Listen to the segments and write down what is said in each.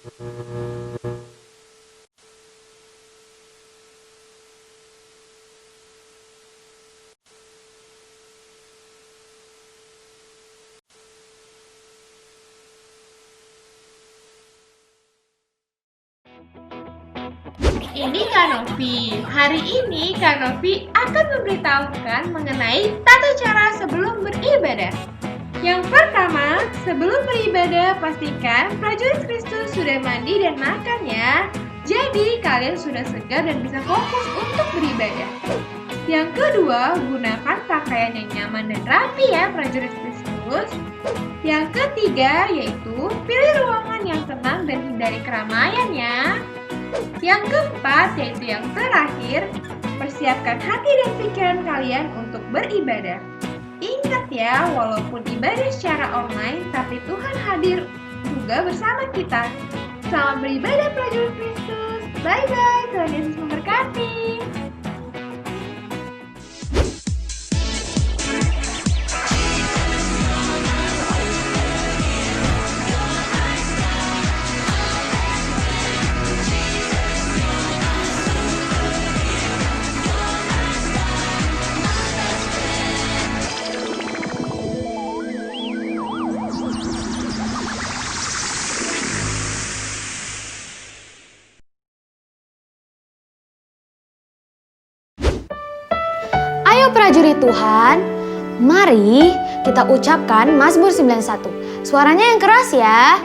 Ini Kak Novi. Hari ini Kak Novi akan memberitahukan mengenai tata cara sebelum beribadah. Yang pertama, sebelum beribadah pastikan prajurit Kristus sudah mandi dan makan ya. Jadi kalian sudah segar dan bisa fokus untuk beribadah. Yang kedua, gunakan pakaian yang nyaman dan rapi ya prajurit Kristus. Yang ketiga yaitu pilih ruangan yang tenang dan hindari keramaian ya. Yang keempat, yaitu yang terakhir, persiapkan hati dan pikiran kalian untuk beribadah. Ingat ya, walaupun ibadah secara online, tapi Tuhan hadir juga bersama kita. Selamat beribadah prajurit Kristus. Bye-bye, Tuhan Yesus memberkati. Ayo prajurit Tuhan, mari kita ucapkan Mazmur 91. Suaranya yang keras ya.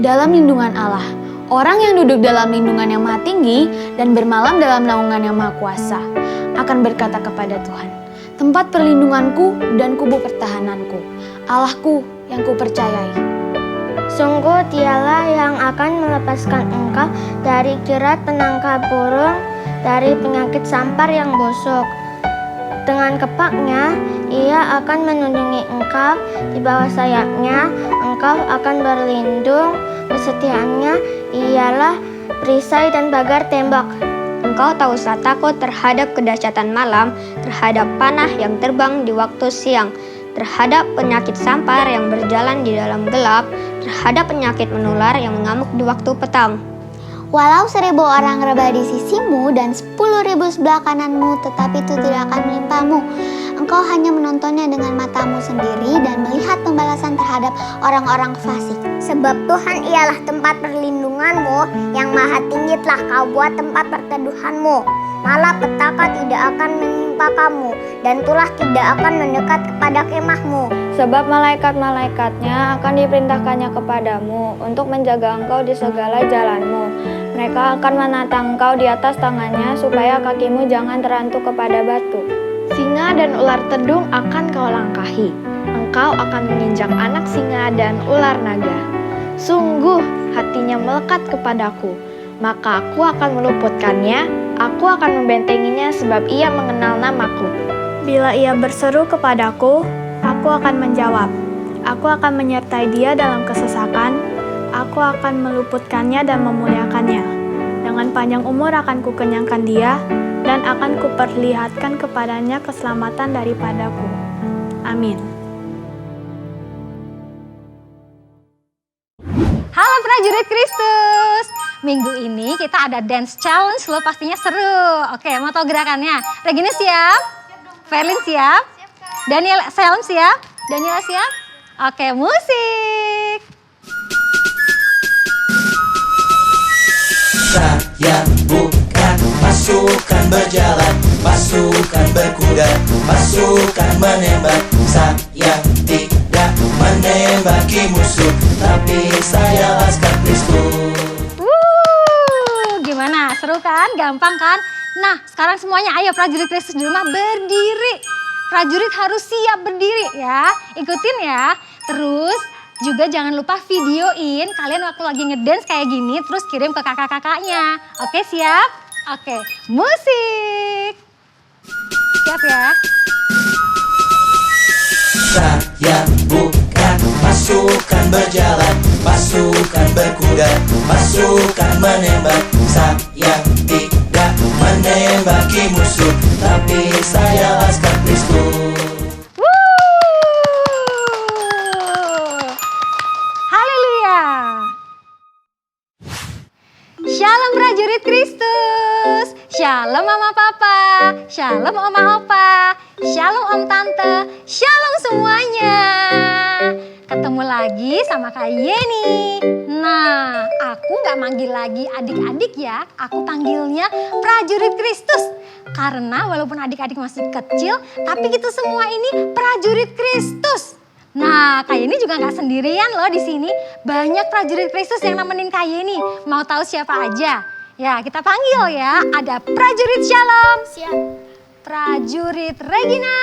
Dalam lindungan Allah, orang yang duduk dalam lindungan yang maha tinggi dan bermalam dalam naungan yang maha kuasa akan berkata kepada Tuhan, tempat perlindunganku dan kubu pertahananku, Allahku yang kupercayai. Sungguh dialah yang akan melepaskan engkau dari jerat penangkap burung, dari penyakit sampar yang busuk. Dengan kepaknya, ia akan melindungi engkau, di bawah sayapnya engkau akan berlindung, kesetiaannya ialah perisai dan pagar tembok. Engkau tak usah takut terhadap kedahsyatan malam, terhadap panah yang terbang di waktu siang, terhadap penyakit sampar yang berjalan di dalam gelap, terhadap penyakit menular yang mengamuk di waktu petang. Walau 1.000 orang rebah di sisimu dan 10.000 sebelah kananmu, tetapi itu tidak akan menimpamu. Engkau hanya menontonnya dengan matamu sendiri dan melihat pembalasan terhadap orang-orang fasik. Sebab Tuhan ialah tempat perlindunganmu, yang maha tinggi telah kau buat tempat perteduhanmu. Malah petaka tidak akan menimpa kamu, dan tulah tidak akan mendekat kepada kemahmu. Sebab malaikat-malaikatnya akan diperintahkannya kepadamu untuk menjaga engkau di segala jalanmu. Mereka akan menata engkau di atas tangannya supaya kakimu jangan terantuk kepada batu. Singa dan ular tedung akan kau langkahi. Engkau akan menginjak anak singa dan ular naga. Sungguh hatinya melekat kepadaku, maka aku akan meluputkannya, aku akan membentenginya sebab ia mengenal namaku. Bila ia berseru kepadaku, aku akan menjawab. Aku akan menyertai dia dalam kesesakan, aku akan meluputkannya dan memuliakannya. Dengan panjang umur akan kukenyangkan dia, dan akan kuperlihatkan kepadanya keselamatan daripadaku. Amin. Halo prajurit Kristus. Minggu ini kita ada dance challenge loh, pastinya seru. Oke, mau tahu gerakannya? Regina siap? Ferlin siap? Daniel Selm siap? Daniela siap? Oke, musik. Saya bukan pasukan berjalan, pasukan berkuda, pasukan menembak. Saya tidak menembaki musuh, tapi saya laskar Kristus. Gimana? Seru kan? Gampang kan? Nah, sekarang semuanya ayo prajurit Kristus di rumah berdiri. Prajurit harus siap berdiri ya. Ikutin ya. Terus juga jangan lupa videoin kalian waktu lagi ngedance kayak gini, terus kirim ke kakak-kakaknya. Oke, siap? Oke, musik. Siap ya? Saya bukan pasukan berjalan, pasukan berkuda, pasukan menembak. Saya tidak menembaki musuh, tapi saya laskar Kristus. Haleluya. Shalom Mama Papa, Shalom Oma Opa, Shalom Om Tante, Shalom semuanya. Ketemu lagi sama Kak Yeni. Nah, aku gak manggil lagi adik-adik ya, aku panggilnya prajurit Kristus. Karena walaupun adik-adik masih kecil, tapi kita semua ini prajurit Kristus. Nah, Kak Yeni juga gak sendirian loh di sini. Banyak prajurit Kristus yang nemenin Kak Yeni. Mau tahu siapa aja? Ya, kita panggil ya. Ada prajurit Shalom. Siap. Prajurit Regina.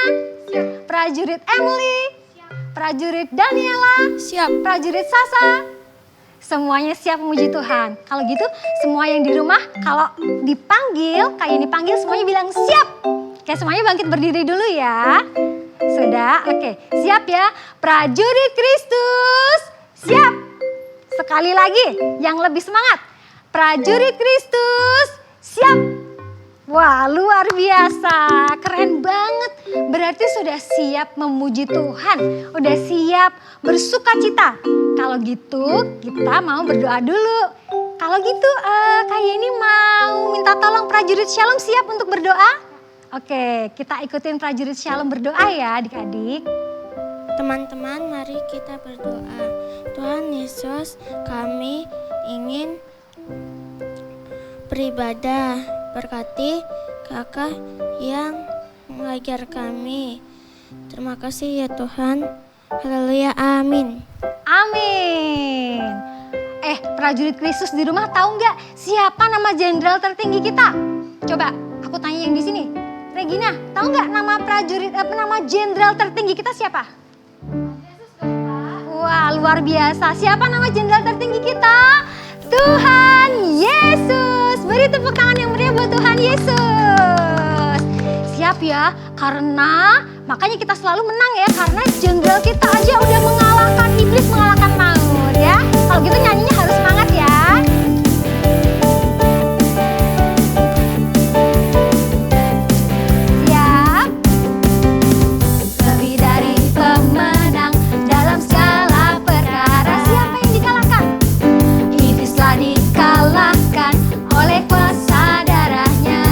Siap. Prajurit Emily. Siap. Prajurit Daniela. Siap. Prajurit Sasa. Semuanya siap memuji Tuhan. Kalau gitu, semua yang di rumah kalau dipanggil, Kak Yeni panggil semuanya bilang siap. Oke, semuanya bangkit berdiri dulu ya. Sudah? Oke, siap ya. Prajurit Kristus. Siap. Sekali lagi, yang lebih semangat. Prajurit Kristus, siap. Wah, luar biasa, keren banget. Berarti sudah siap memuji Tuhan, udah siap bersuka cita. Kalau gitu, kita mau berdoa dulu. Kalau gitu, Kak Yeni mau minta tolong prajurit Shalom siap untuk berdoa? Oke, kita ikutin prajurit Shalom berdoa ya adik-adik. Teman-teman, mari kita berdoa. Tuhan Yesus, kami ingin beribadah, berkati kakak yang mengajar kami. Terima kasih ya Tuhan. Haleluya, amin. Amin. Prajurit Kristus di rumah tahu nggak siapa nama jenderal tertinggi kita? Coba aku tanya yang di sini. Regina, tahu nggak nama jenderal tertinggi kita siapa? Wah, luar biasa. Siapa nama jenderal tertinggi kita? Tuhan Yesus. Beri tepuk tangan yang meriah buat Tuhan Yesus. Siap ya, karena makanya kita selalu menang ya, karena jenderal kita aja udah mengalahkan iblis, mengalahkan maut ya. Kalau gitu nyanyinya harus semangat ya. Siap. Lebih dari pemenang dalam segala perkara. Siapa yang dikalahkan? Iblis telah dikalahkan oleh kuasa darahnya.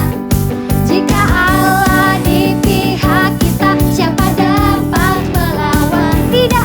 Jika Allah di pihak kita, siapa dapat melawan? Tidak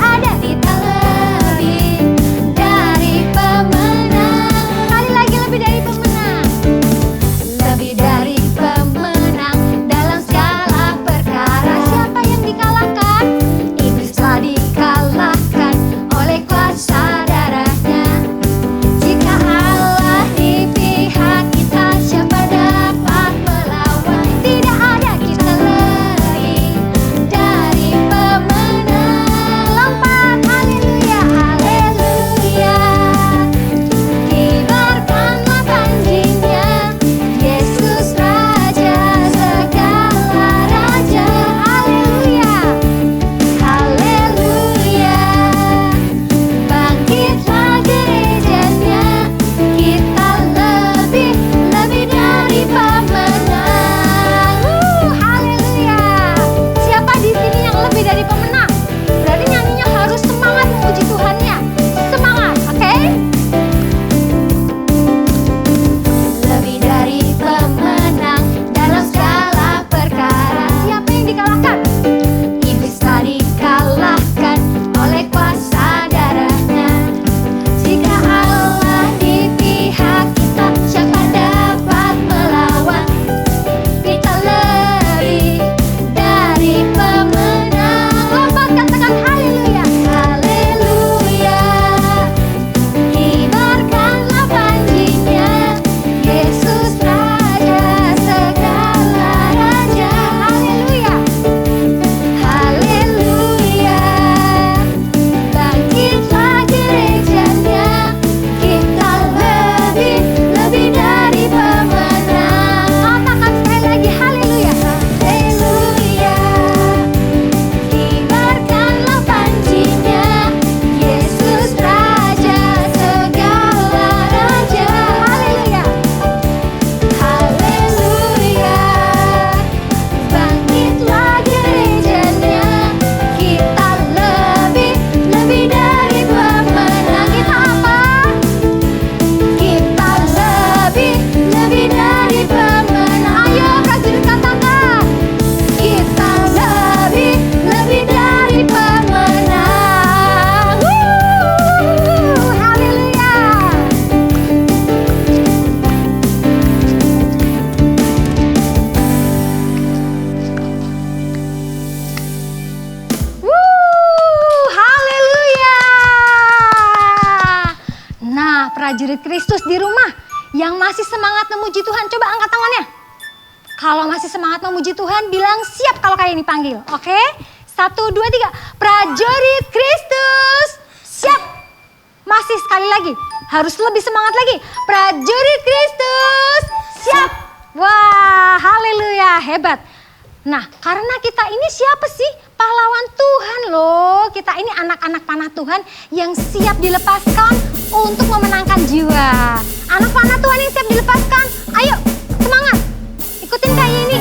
prajurit Kristus di rumah yang masih semangat memuji Tuhan? Coba angkat tangannya. Kalau masih semangat memuji Tuhan, bilang siap kalau kayak ini panggil. Oke? 1, 2, 3. Prajurit Kristus. Siap. Masih sekali lagi. Harus lebih semangat lagi. Prajurit Kristus. Siap. Wah, haleluya. Hebat. Nah, karena kita ini siapa sih? Pahlawan Tuhan loh. Kita ini anak-anak panah Tuhan yang siap dilepaskan untuk memenangkan jiwa. Anak panah Tuhan yang siap dilepaskan. Ayo, semangat. Ikutin kayak ini.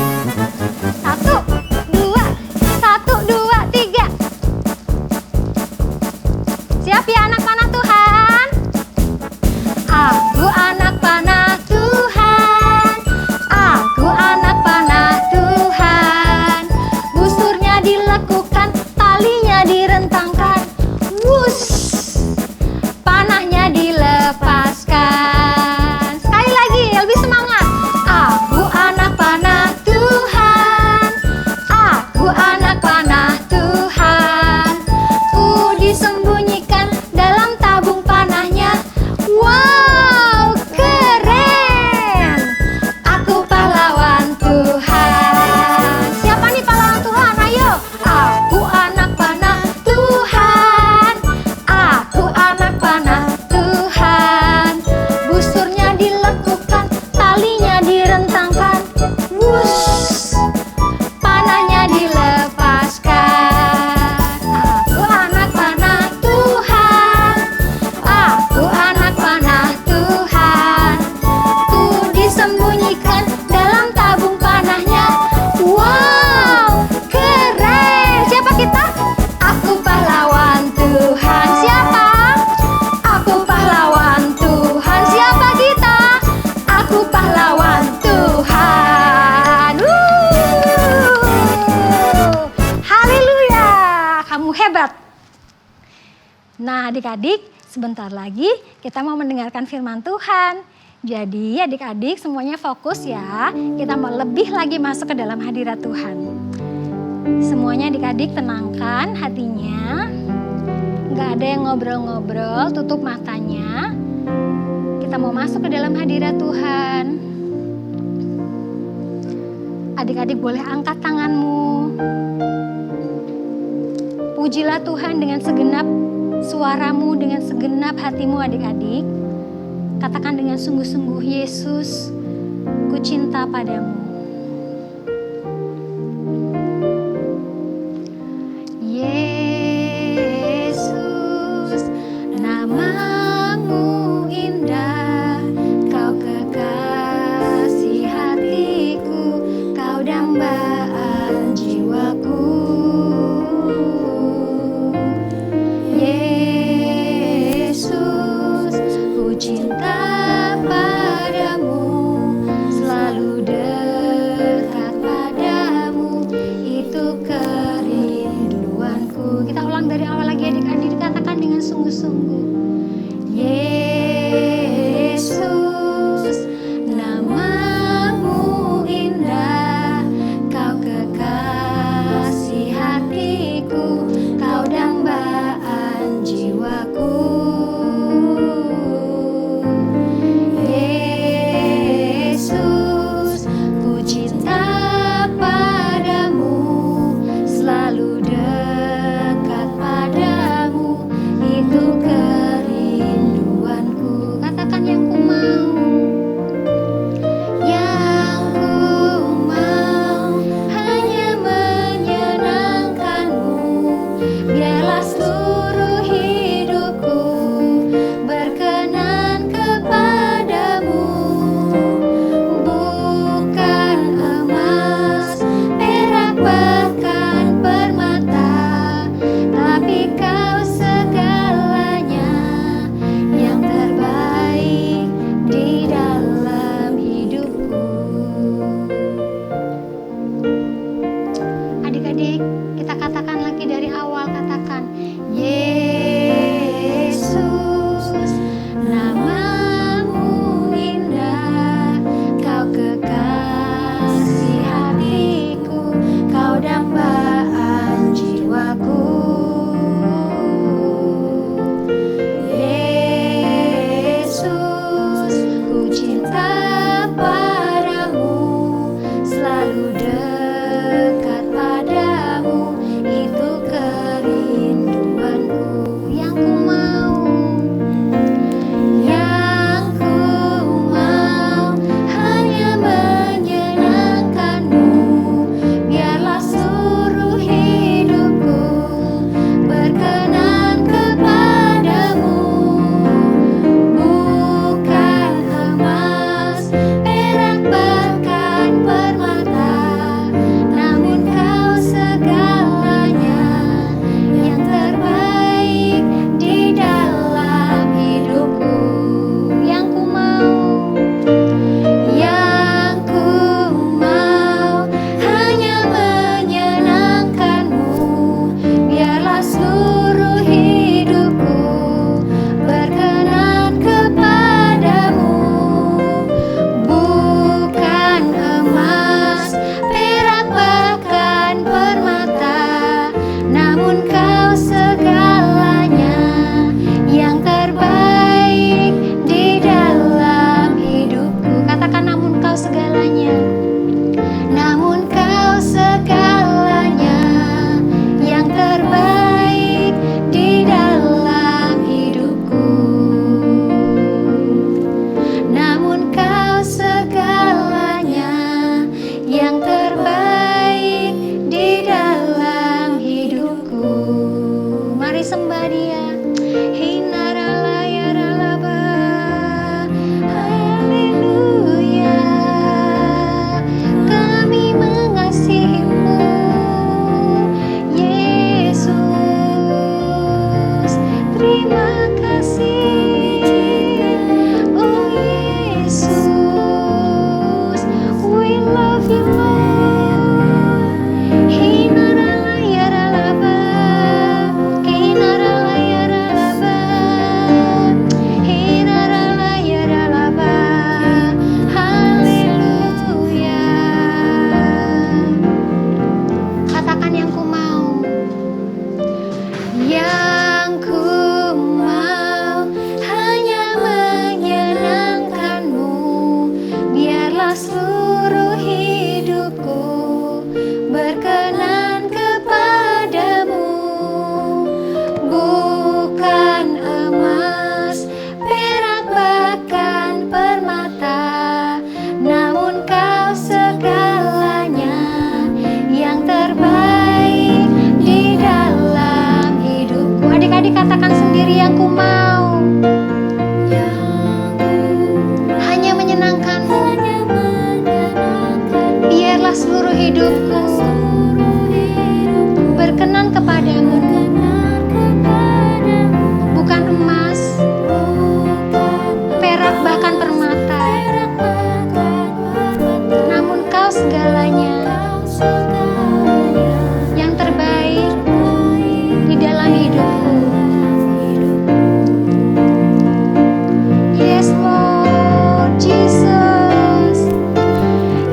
1, 2, 1, 2, 3. Siap ya anak panah Tuhan? Aku anak panah Tuhan. Aku anak panah Tuhan. Busurnya dilekukan, talinya direntangkan. Wush, panahnya dilepaskan. Sekali lagi, lebih semangat. Aku anak panah Tuhan. Aku anak panah Tuhan. Ku disembunyikan dalam tabung panahnya. Wow, keren. Aku pahlawan Tuhan. Siapa nih pahlawan Tuhan? Ayo. Aku anak panah Tuhan. Aku anak panah Tuhan. Busurnya dilekukan, talinya direntangkan. Wush, panahnya dilepaskan. Aku anak panah Tuhan. Aku anak panah Tuhan. Ku disembunyikan dalam tabung panahnya. Wow, keren. Siapa kita? Aku pahlawan Tuhan. Siapa? Aku pahlawan Tuhan. Siapa kita? Aku pahlawan Tuhan. Haleluya. Kamu hebat. Nah, adik-adik, sebentar lagi kita mau mendengarkan firman Tuhan. Jadi adik-adik semuanya fokus ya. Kita mau lebih lagi masuk ke dalam hadirat Tuhan. Semuanya adik-adik tenangkan hatinya. Gak ada yang ngobrol-ngobrol, tutup matanya. Kita mau masuk ke dalam hadirat Tuhan. Adik-adik boleh angkat tanganmu. Pujilah Tuhan dengan segenap suaramu, dengan segenap hatimu adik-adik. Katakan dengan sungguh-sungguh, Yesus, ku cinta padamu. Yesus, namamu indah, kau kekasih hatiku, kau dambaan jiwaku. Yesus, ku cinta padamu, selalu dekat. dia. Hey narala ya ralaba. Haleluya. Kami mengasihimu Yesus. Terima kasih. Oh Yesus. We love you Lord. Hey narala ya ralaba. Hey narala ya ralaba. Hey narala ya ralaba. Haleluya. Katakan yang ku mau. Yang ku mau hanya menyenangkan-Mu. Biarlah seluruh hidupku berkenan kepadamu. Bukan emas, perak, bahkan permata, namun Kau segalanya yang terbaik di dalam hidupku. Adik-adik katakan sendiri, yang ku mau hanya menyenangkan-Mu. Biarlah seluruh hidupku berkenan kepadamu. Bukan emas, perak, bahkan permata, namun Kau segalanya yang terbaik di dalam hidupku. Yes Lord Jesus.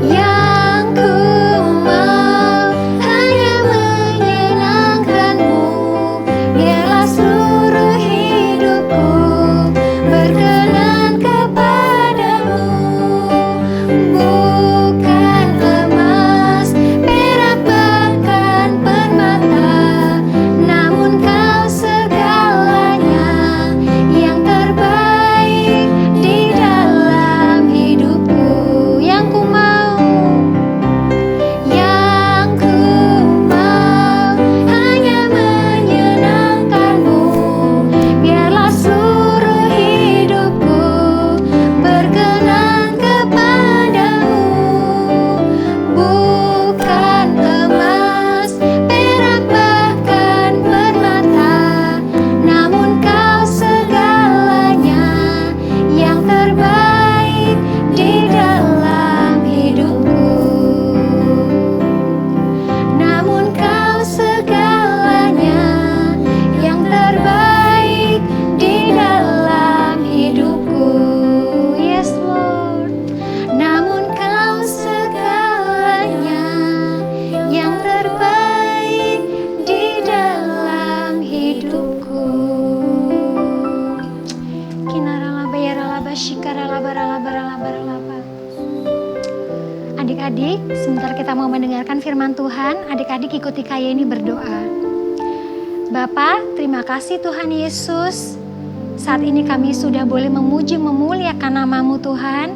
Yang ku mau hanya menyenangkan-Mu. Biarlah seluruh hidupku berkenan kepadamu. Bukan emas, perak, bahkan permata, namun Kau segalanya yang terbaik di dalam hidupku. Yang ku mau hanya menyenangkan-Mu. Biarlah seluruh hidupku berkenan kepadamu. Bukan emas, perak, bahkan permata, namun Kau segalanya yang terbaik di dalam hidupku. Namun Kau segalanya yang terbaik di dalam hidupku. Yes Lord. Namun Kau segalanya yang terbaik di dalam hidupku. Kinaralaba ya ralaba shikaralaba ralaba ralaba ralaba. Adik-adik, sebentar kita mau mendengarkan firman Tuhan. Adik-adik ikuti Kak Yeni berdoa. Bapa, terima kasih Tuhan Yesus. Saat ini kami sudah boleh memuji memuliakan nama-Mu Tuhan.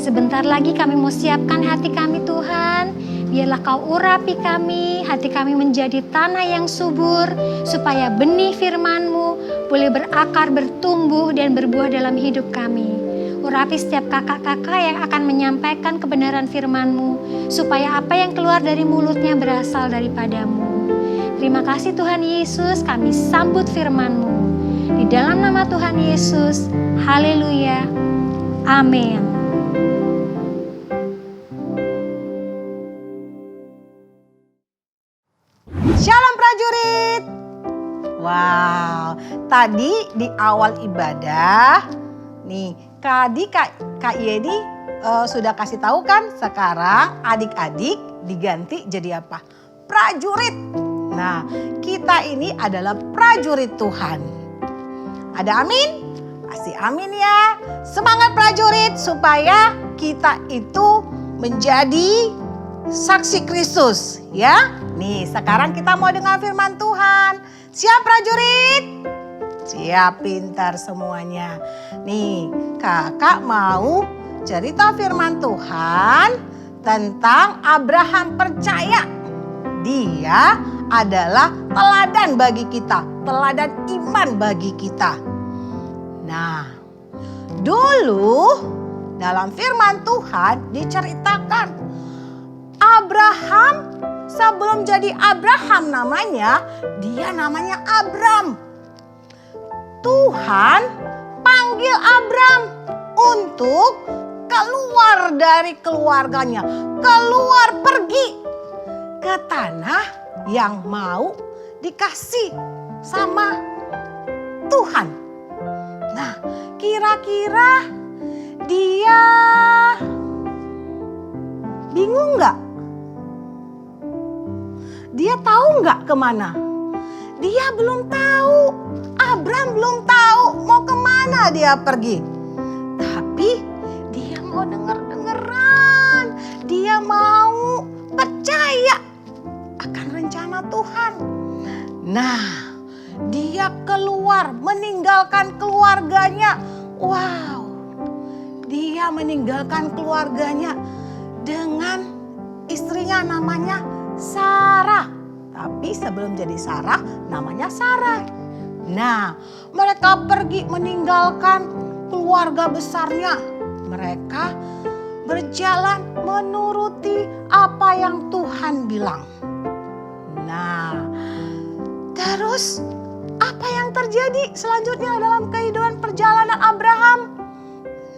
Sebentar lagi kami mau siapkan hati kami Tuhan. Biarlah Kau urapi kami, hati kami menjadi tanah yang subur, supaya benih firman-Mu boleh berakar, bertumbuh, dan berbuah dalam hidup kami. Urapi setiap kakak-kakak yang akan menyampaikan kebenaran firman-Mu, supaya apa yang keluar dari mulutnya berasal daripada-Mu. Terima kasih Tuhan Yesus, kami sambut firman-Mu. Di dalam nama Tuhan Yesus, haleluya, amin. Shalom prajurit. Wow, tadi di awal ibadah nih Kak Yedi sudah kasih tahu kan, sekarang adik-adik diganti jadi apa? Prajurit. Nah, kita ini adalah prajurit Tuhan. Ada amin? Pasti amin ya. Semangat prajurit supaya kita itu menjadi saksi Kristus ya. Nih, sekarang kita mau dengar firman Tuhan. Siap prajurit? Siap, pintar semuanya. Nih, kakak mau cerita firman Tuhan tentang Abraham percaya. Dia adalah teladan bagi kita. teladan iman bagi kita. Nah, dulu dalam firman Tuhan diceritakan Abraham sebelum jadi Abraham namanya, dia namanya Abram. Tuhan panggil Abram untuk keluar dari keluarganya, keluar pergi ke tanah yang mau dikasih sama Tuhan. Nah, kira-kira dia bingung nggak? Dia tahu nggak kemana? Dia belum tahu. Abram belum tahu mau kemana dia pergi. Tapi dia mau denger-dengeran. Dia mau percaya akan rencana Tuhan. Nah, dia keluar meninggalkan keluarganya. Wow, dia meninggalkan keluarganya dengan istrinya namanya Sarah. Tapi sebelum jadi Sarah namanya Sarai. Nah, mereka pergi meninggalkan keluarga besarnya. Mereka berjalan menuruti apa yang Tuhan bilang. Nah, terus apa yang terjadi selanjutnya dalam kehidupan perjalanan Abraham?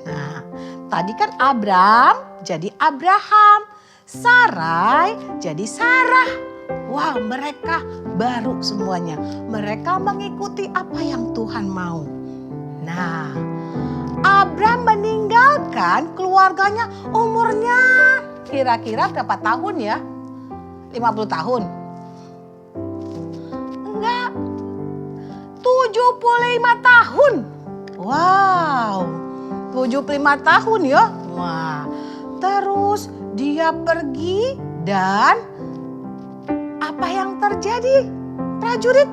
Nah, tadi kan Abram jadi Abraham, Sarai jadi Sarah. Wah, mereka baru semuanya. Mereka mengikuti apa yang Tuhan mau. Nah, Abram meninggalkan keluarganya umurnya kira-kira berapa tahun ya? 50 tahun? Enggak, 75 tahun. Wow, 75 tahun ya. Wah, terus dia pergi dan apa yang terjadi, prajurit?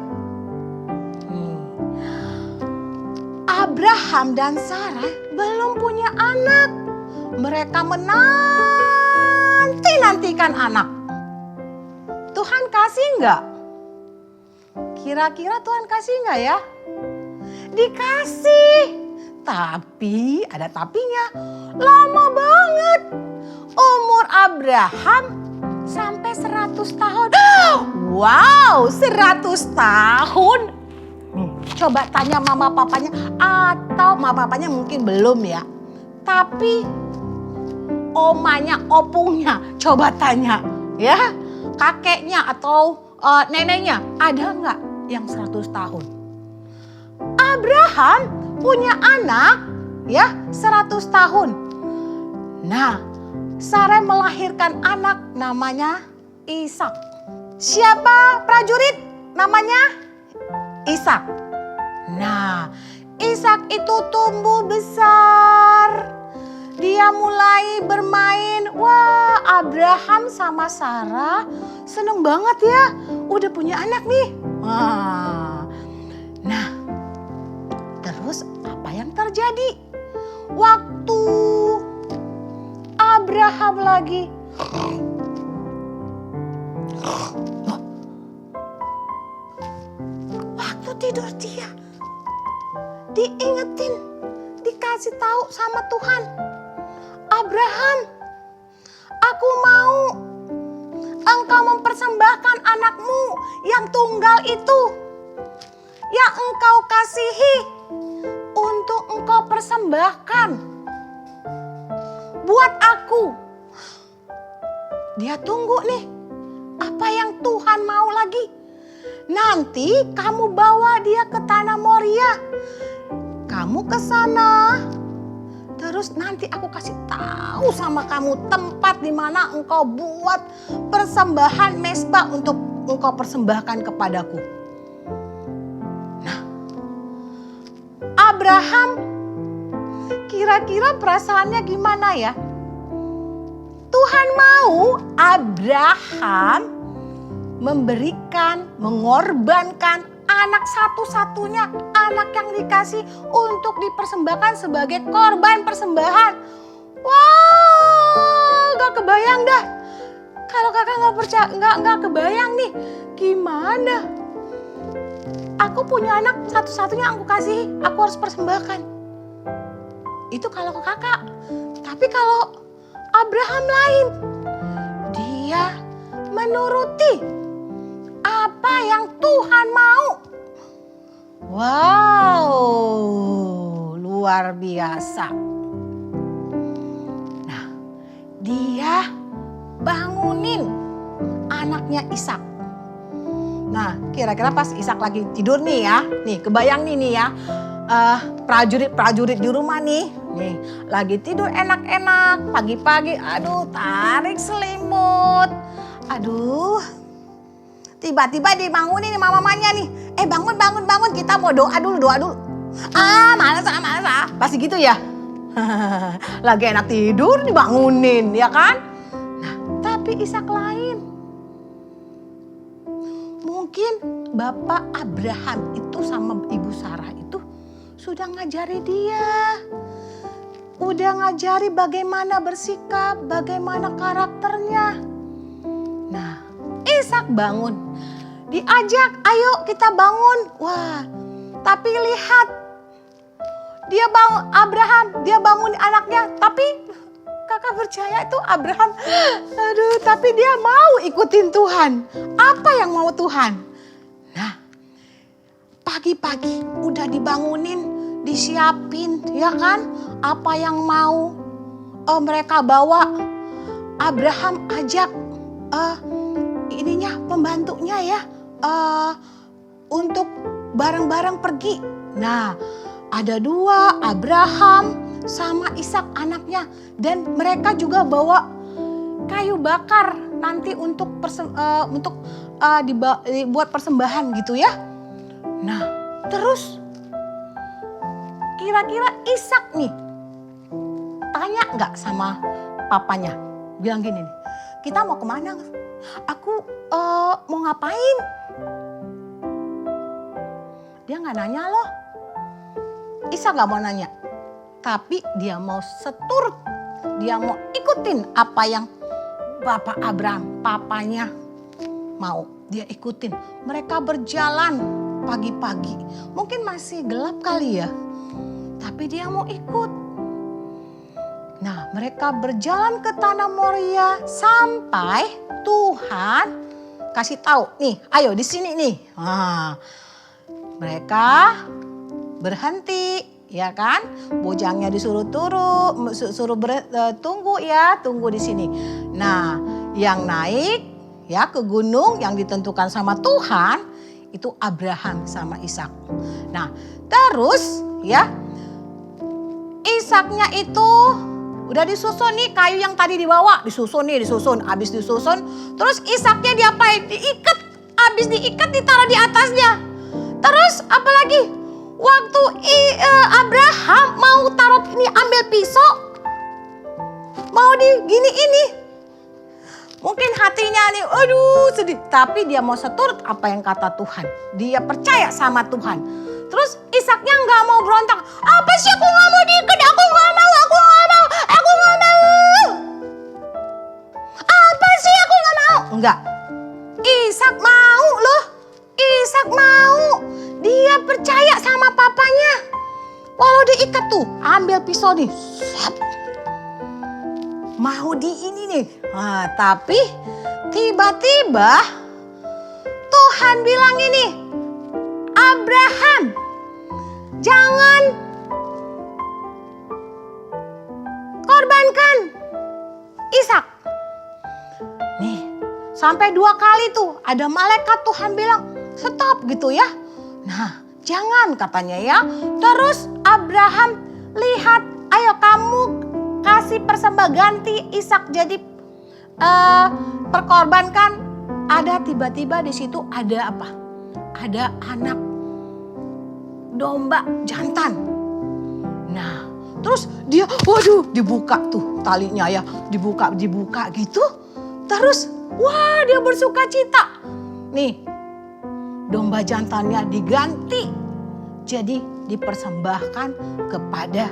Abraham dan Sarah belum punya anak. Mereka menanti-nantikan anak. Tuhan kasih enggak? Kira-kira Tuhan kasih enggak ya? Dikasih. Tapi ada tapinya. Lama banget. Umur Abraham sampai 100 tahun. Wow, 100 tahun. Coba tanya mama papanya, atau mama papanya mungkin belum ya. Tapi omanya, opungnya coba tanya ya. Kakeknya atau neneknya ada nggak yang 100 tahun? Abraham punya anak ya 100 tahun. Nah, Sarai melahirkan anak namanya Ishak. Siapa prajurit namanya? Ishak. Nah, Ishak itu tumbuh besar. Dia mulai bermain. Wah, Abraham sama Sarah seneng banget ya. Udah punya anak nih. Wah. Nah, terus apa yang terjadi? Waktu Abraham lagi waktu tidur dia diingetin, dikasih tahu sama Tuhan, Abraham, aku mau engkau mempersembahkan anakmu yang tunggal itu, yang engkau kasihi, untuk engkau persembahkan buat aku. Dia tunggu nih, apa yang Tuhan mau lagi. Nanti kamu bawa dia ke tanah Moria. Kamu ke sana. Terus nanti aku kasih tahu sama kamu tempat di mana engkau buat persembahan mezbah untuk engkau persembahkan kepadaku. Nah, Abraham kira-kira perasaannya gimana ya? Tuhan mau Abraham memberikan, mengorbankan anak satu-satunya, anak yang dikasih untuk dipersembahkan sebagai korban persembahan. Wah, gak kebayang dah. Kalau kakak gak percaya, gak kebayang nih, gimana? Aku punya anak satu-satunya aku kasih, aku harus persembahkan. Itu kalau ke kakak. Tapi kalau Abraham lain, dia menuruti apa yang Tuhan mau. Wow, luar biasa. Nah, dia bangunin anaknya Ishak. Nah, kira-kira pas Ishak lagi tidur nih ya, nih kebayang nih ya, prajurit di rumah nih lagi tidur enak-enak, pagi-pagi, aduh tarik selimut, aduh, tiba-tiba dibangunin nih mamanya nih, bangun, kita mau doa dulu. Malas, pasti gitu ya, lagi enak tidur dibangunin, ya kan? Nah, tapi Ishak lain. Mungkin Bapak Abraham itu sama Ibu Sarah itu sudah ngajari dia. Udah ngajari bagaimana bersikap, bagaimana karakternya. Nah, Ishak bangun. Diajak, ayo kita bangun. Wah, tapi lihat. Dia bangun, Abraham, dia bangun anaknya. Tapi kakak percaya itu Abraham, aduh, tapi dia mau ikutin Tuhan. Apa yang mau Tuhan? Nah, pagi-pagi udah dibangunin, disiapin, ya kan? Apa yang mau mereka bawa. Abraham ajak pembantunya ya, untuk bareng-bareng pergi. Nah, ada dua, Abraham sama Ishak anaknya, dan mereka juga bawa kayu bakar nanti untuk dibuat persembahan gitu ya. Nah, terus kira-kira Ishak nih tanya nggak sama papanya, bilang gini nih, kita mau kemana? Aku mau ngapain? Dia nggak nanya loh. Ishak nggak mau nanya, tapi dia mau seturut, dia mau ikutin apa yang Bapak Abraham, papanya mau, dia ikutin. Mereka berjalan pagi-pagi, mungkin masih gelap kali ya, tapi dia mau ikut. Nah, mereka berjalan ke tanah Moria sampai Tuhan kasih tahu, nih, ayo di sini nih. Nah, mereka berhenti, ya kan? Bojangnya disuruh tunggu ya, tunggu di sini. Nah, yang naik ya ke gunung yang ditentukan sama Tuhan itu Abraham sama Ishak. Nah, terus ya Ishaknya itu udah disusun nih, kayu yang tadi dibawa disusun, habis disusun, terus Ishaknya diapain? Diikat, habis diikat ditaruh di atasnya. Terus apalagi? Waktu Abraham mau taruh ini, ambil pisau, mau digini ini, mungkin hatinya nih, aduh sedih. Tapi dia mau seturut apa yang kata Tuhan. Dia percaya sama Tuhan. Terus Ishaknya nggak mau berontak. Apa sih, aku nggak mau diikat, aku nggak mau. Apa sih, aku nggak mau. Enggak. Ishak mau loh. Ishak mau. Dia percaya sama papanya. Walau diikat tuh, ambil pisau nih. Mau di ini nih. Nah, tapi tiba-tiba Tuhan bilang ini, Abraham, jangan korbankan Ishak. Nih, sampai 2 kali tuh ada malaikat Tuhan bilang, stop gitu ya. Nah, jangan katanya ya. Terus Abraham lihat, ayo kamu kasih persembah ganti Ishak jadi perkorbankan. Ada tiba-tiba di situ ada apa? Ada anak domba jantan. Nah, terus dia, waduh, dibuka tuh talinya ya, dibuka gitu. Terus, wah, dia bersuka cita. Nih, domba jantannya diganti, jadi dipersembahkan kepada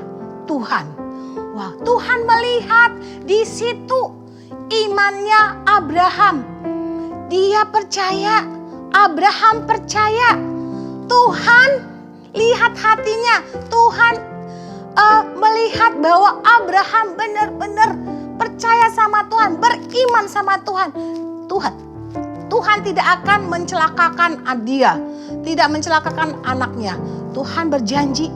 Tuhan. Wah, Tuhan melihat di situ imannya Abraham. Dia percaya, Abraham percaya Tuhan lihat hatinya. Tuhan melihat bahwa Abraham benar-benar percaya sama Tuhan, beriman sama Tuhan. Tuhan tidak akan mencelakakan dia, tidak mencelakakan anaknya. Tuhan berjanji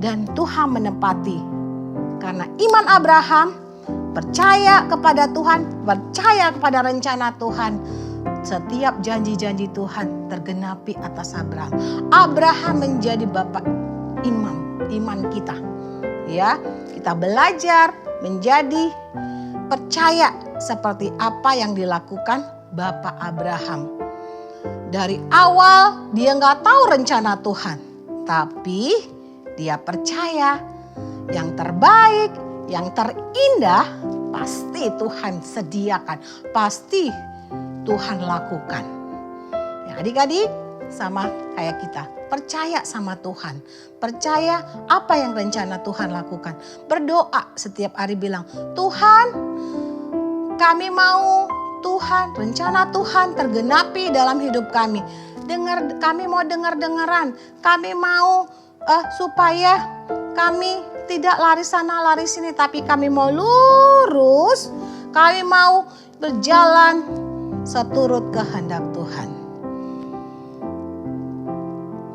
dan Tuhan menepati. Karena iman Abraham, percaya kepada Tuhan, percaya kepada rencana Tuhan. Setiap janji-janji Tuhan tergenapi atas Abraham. Abraham menjadi bapak iman kita. Ya, kita belajar menjadi percaya seperti apa yang dilakukan Bapak Abraham. Dari awal dia nggak tahu rencana Tuhan, tapi dia percaya yang terbaik, yang terindah pasti Tuhan sediakan, pasti Tuhan lakukan. Ya, adik-adik sama kayak kita, percaya sama Tuhan, percaya apa yang rencana Tuhan lakukan. Berdoa setiap hari bilang, Tuhan kami mau Tuhan, rencana Tuhan tergenapi dalam hidup kami. Kami mau dengar-dengaran, kami mau supaya kami tidak lari sana lari sini, tapi kami mau lurus, kami mau berjalan seturut kehendak Tuhan.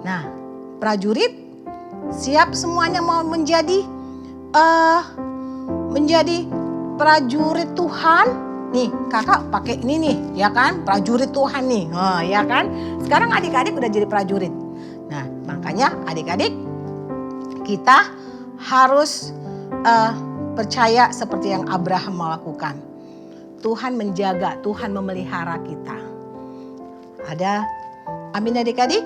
Nah, prajurit siap semuanya mau menjadi prajurit Tuhan. Nih, kakak pakai ini nih, ya kan? Prajurit Tuhan nih, ya kan? Sekarang adik-adik udah jadi prajurit. Nah, makanya adik-adik kita harus percaya seperti yang Abraham melakukan. Tuhan menjaga, Tuhan memelihara kita. Ada amin adik-adik?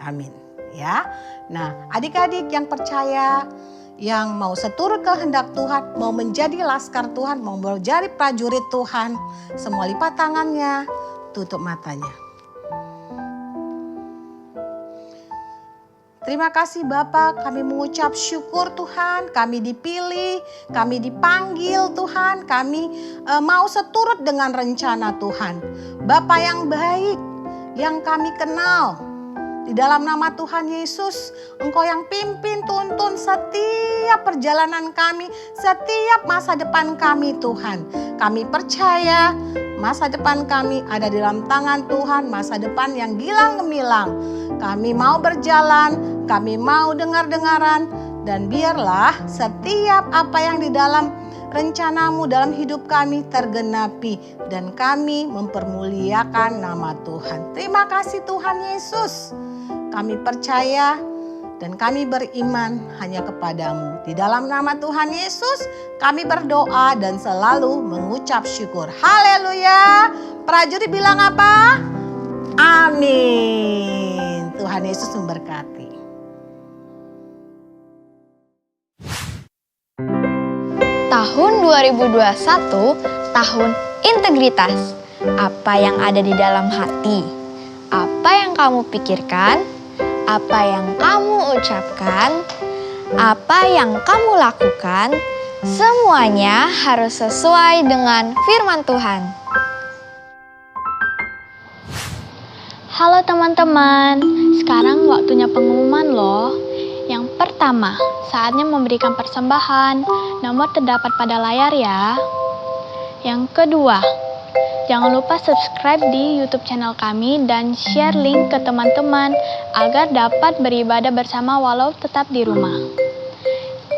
Amin, ya. Nah, adik-adik yang percaya, yang mau seturut kehendak Tuhan, mau menjadi laskar Tuhan, mau menjadi prajurit Tuhan, semua lipat tangannya, tutup matanya. Terima kasih Bapak, kami mengucap syukur Tuhan, kami dipilih, kami dipanggil Tuhan, kami mau seturut dengan rencana Tuhan. Bapak yang baik, yang kami kenal. Di dalam nama Tuhan Yesus, Engkau yang pimpin, tuntun setiap perjalanan kami, setiap masa depan kami Tuhan. Kami percaya masa depan kami ada di dalam tangan Tuhan, masa depan yang gilang gemilang. Kami mau berjalan, kami mau dengar-dengaran, dan biarlah setiap apa yang di dalam rencanamu dalam hidup kami tergenapi, dan kami mempermuliakan nama Tuhan. Terima kasih Tuhan Yesus. Kami percaya dan kami beriman hanya kepadamu. Di dalam nama Tuhan Yesus kami berdoa dan selalu mengucap syukur. Haleluya. Prajurit bilang apa? Amin. Tuhan Yesus memberkati. Tahun 2021, tahun integritas. Apa yang ada di dalam hati? Apa yang kamu pikirkan? Apa yang kamu ucapkan? Apa yang kamu lakukan? Semuanya harus sesuai dengan firman Tuhan. Halo teman-teman, sekarang waktunya pengumuman loh. Yang pertama, saatnya memberikan persembahan. Nomor terdapat pada layar ya. Yang kedua, jangan lupa subscribe di YouTube channel kami dan share link ke teman-teman agar dapat beribadah bersama walau tetap di rumah.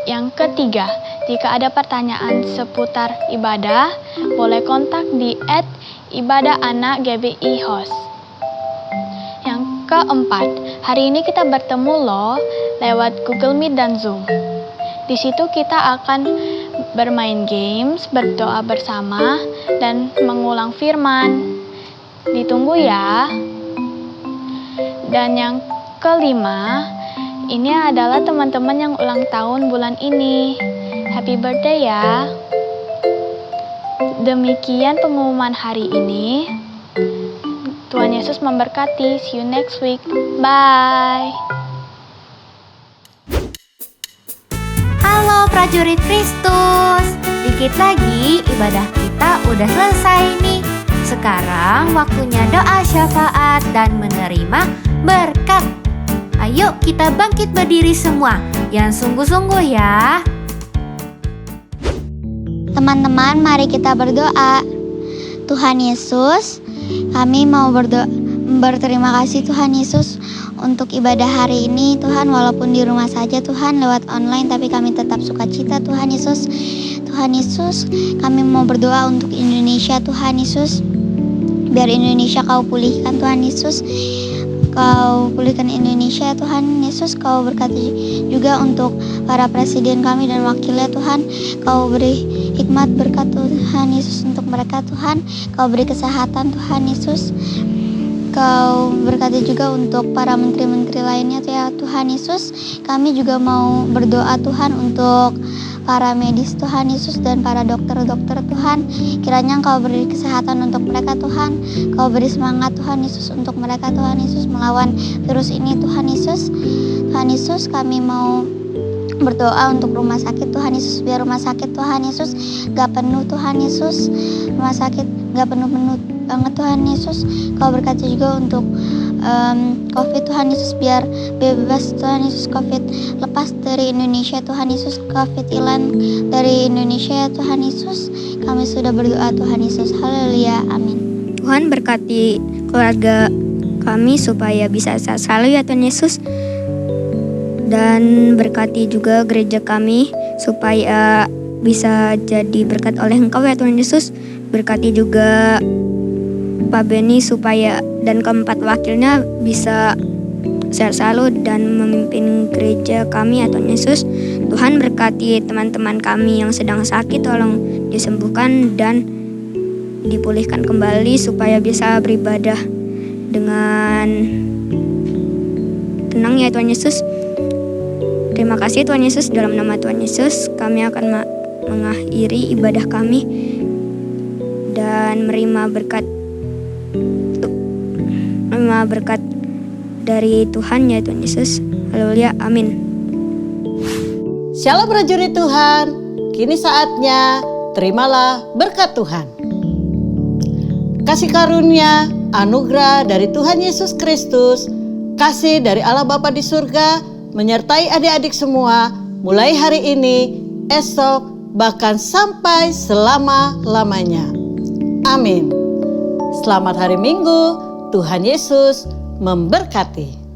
Yang ketiga, jika ada pertanyaan seputar ibadah, boleh kontak di @ibadahanak_GBI_host. Yang keempat, hari ini kita bertemu loh lewat Google Meet dan Zoom. Di situ kita akan bermain games, berdoa bersama, dan mengulang firman. Ditunggu ya. Dan yang kelima, ini adalah teman-teman yang ulang tahun bulan ini. Happy birthday ya. Demikian pengumuman hari ini. Tuhan Yesus memberkati. See you next week. Bye. Halo prajurit Kristus, dikit lagi ibadah kita udah selesai nih. Sekarang waktunya doa syafaat dan menerima berkat. Ayo kita bangkit berdiri semua, yang sungguh-sungguh ya. Teman-teman, mari kita berdoa. Tuhan Yesus, kami mau berterima kasih Tuhan Yesus untuk ibadah hari ini. Tuhan, walaupun di rumah saja Tuhan lewat online, tapi kami tetap sukacita Tuhan Yesus. Tuhan Yesus, kami mau berdoa untuk Indonesia Tuhan Yesus. Biar Indonesia Kau pulihkan Tuhan Yesus. Kau pulihkan Indonesia Tuhan Yesus. Kau berkati juga untuk para presiden kami dan wakilnya Tuhan. Kau beri hikmat berkat Tuhan Yesus untuk mereka Tuhan. Kau beri kesehatan Tuhan Yesus. Kau berkati juga untuk para menteri-menteri lainnya ya Tuhan Yesus. Kami juga mau berdoa Tuhan untuk para medis Tuhan Yesus dan para dokter-dokter Tuhan. Kiranya Kau beri kesehatan untuk mereka Tuhan. Kau beri semangat Tuhan Yesus untuk mereka Tuhan Yesus melawan virus ini Tuhan Yesus. Tuhan Yesus, kami mau berdoa untuk rumah sakit Tuhan Yesus. Biar rumah sakit Tuhan Yesus gak penuh Tuhan Yesus. Rumah sakit gak penuh-penuh banget Tuhan Yesus. Kau berkati juga untuk COVID Tuhan Yesus, biar bebas Tuhan Yesus COVID, lepas dari Indonesia Tuhan Yesus, COVID hilang dari Indonesia Tuhan Yesus. Kami sudah berdoa Tuhan Yesus. Haleluya, amin. Tuhan berkati keluarga kami supaya bisa sehat selalu ya Tuhan Yesus. Dan berkati juga gereja kami supaya bisa jadi berkat oleh Engkau ya Tuhan Yesus. Berkati juga Pak Beni supaya dan keempat wakilnya bisa sehat selalu dan memimpin gereja kami ya Tuhan Yesus. Tuhan berkati teman-teman kami yang sedang sakit, tolong disembuhkan dan dipulihkan kembali supaya bisa beribadah dengan tenang ya Tuhan Yesus. Terima kasih Tuhan Yesus, dalam nama Tuhan Yesus kami akan mengakhiri ibadah kami dan menerima berkat dari Tuhan ya Tuhan Yesus. Haleluya, amin. Shalom prajurit Tuhan, kini saatnya terimalah berkat Tuhan. Kasih karunia, anugerah dari Tuhan Yesus Kristus, kasih dari Allah Bapa di surga, menyertai adik-adik semua, mulai hari ini, esok, bahkan sampai selama-lamanya. Amin. Selamat hari Minggu, Tuhan Yesus memberkati.